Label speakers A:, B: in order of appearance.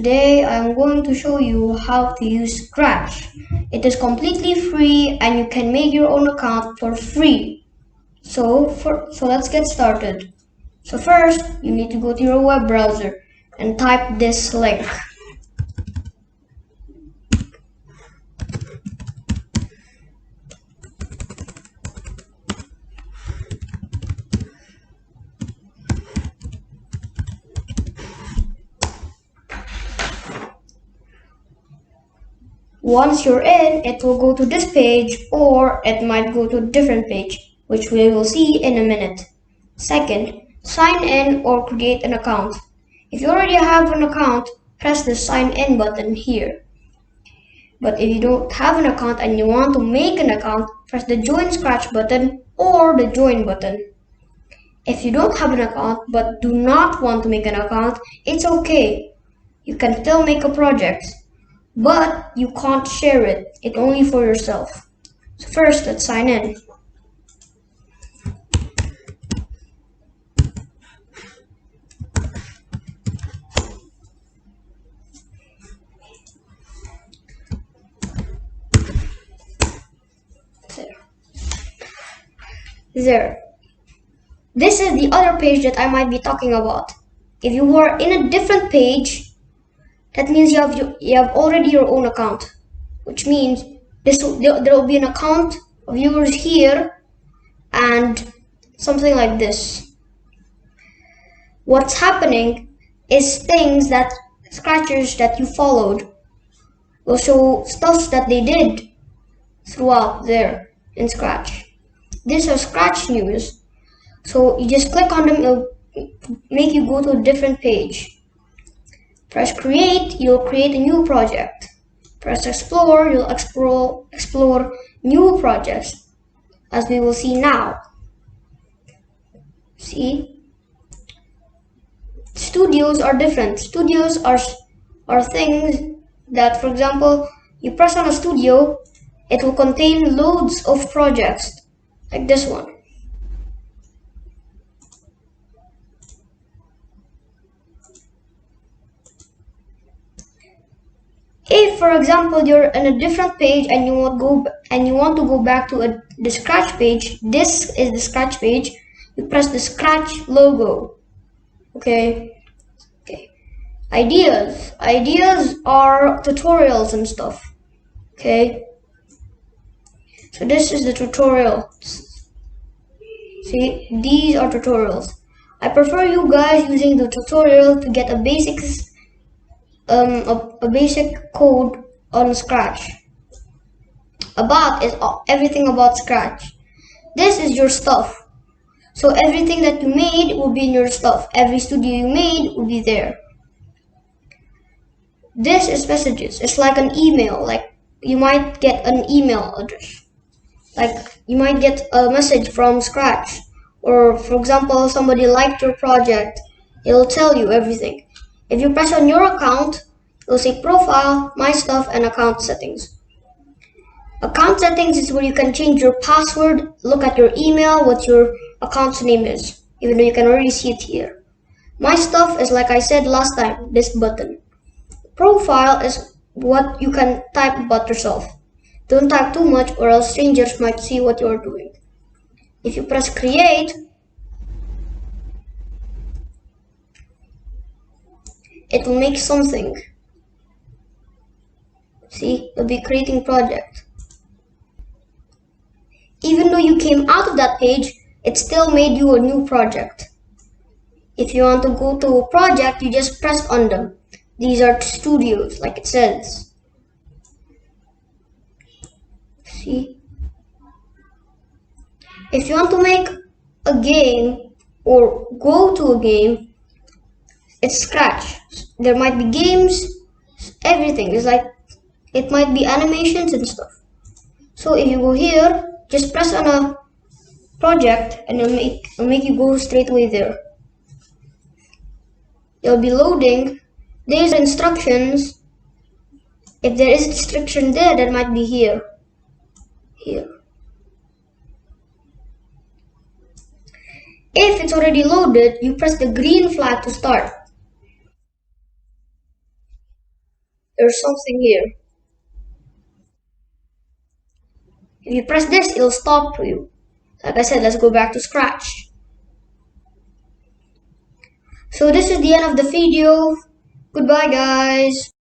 A: Today I'm going to show you how to use Scratch. It is completely free and you can make your own account for free. So let's get started. So first you need to go to your web browser and type this link. Once you're in, it will go to this page or it might go to a different page, which we will see in a minute. Second, sign in or create an account. If you already have an account, press the sign in button here. But if you don't have an account and you want to make an account, press the join Scratch button or the join button. If you don't have an account but do not want to make an account, it's okay. You can still make a project. But you can't share it. It's only for yourself. So first, let's sign in. There. This is the other page that I might be talking about. If you are in a different page, that means you have already your own account, which means there will be an account of yours here and something like this. What's happening is things that scratchers that you followed will show stuff that they did throughout there in Scratch. These are Scratch news, so you just click on them, it'll make you go to a different page. Press create, you'll create a new project. Press explore, you'll explore new projects, as we will see now. See? Studios are different. Studios are things that, for example, you press on a studio, it will contain loads of projects, like this one. If, for example, you're in a different page and you want to go back to the Scratch page, this is the Scratch page. You press the Scratch logo. Okay. Ideas are tutorials and stuff. Okay. So this is the tutorial. See, these are tutorials. I prefer you guys using the tutorial to get a basic code on Scratch. About is everything about Scratch. This is your stuff. So everything that you made will be in your stuff. Every studio you made will be there. This is messages. It's like an email. Like you might get an email address. Like you might get a message from Scratch. Or for example, somebody liked your project. It'll tell you everything. If you press on your account, it'll say profile, my stuff, and account settings. Account settings is where you can change your password, look at your email, what your account's name is, even though you can already see it here. My stuff is, like I said last time, this button. Profile is what you can type about yourself. Don't type too much or else strangers might see what you're doing. If you press create, it will make something. See, it'll be creating project. Even though you came out of that page, it still made you a new project. If you want to go to a project, you just press on them. These are studios, like it says. See? If you want to make a game or go to a game, it's Scratch. There might be games, everything. It's like it might be animations and stuff. So if you go here, just press on a project and it'll make you go straight away there. It'll be loading. There's instructions. If there is a restriction there, that might be here. Here. If it's already loaded, you press the green flag to start. there's something here. If you press this, it'll stop you. Like I said, let's go back to Scratch. So this is the end of the video. Goodbye, guys.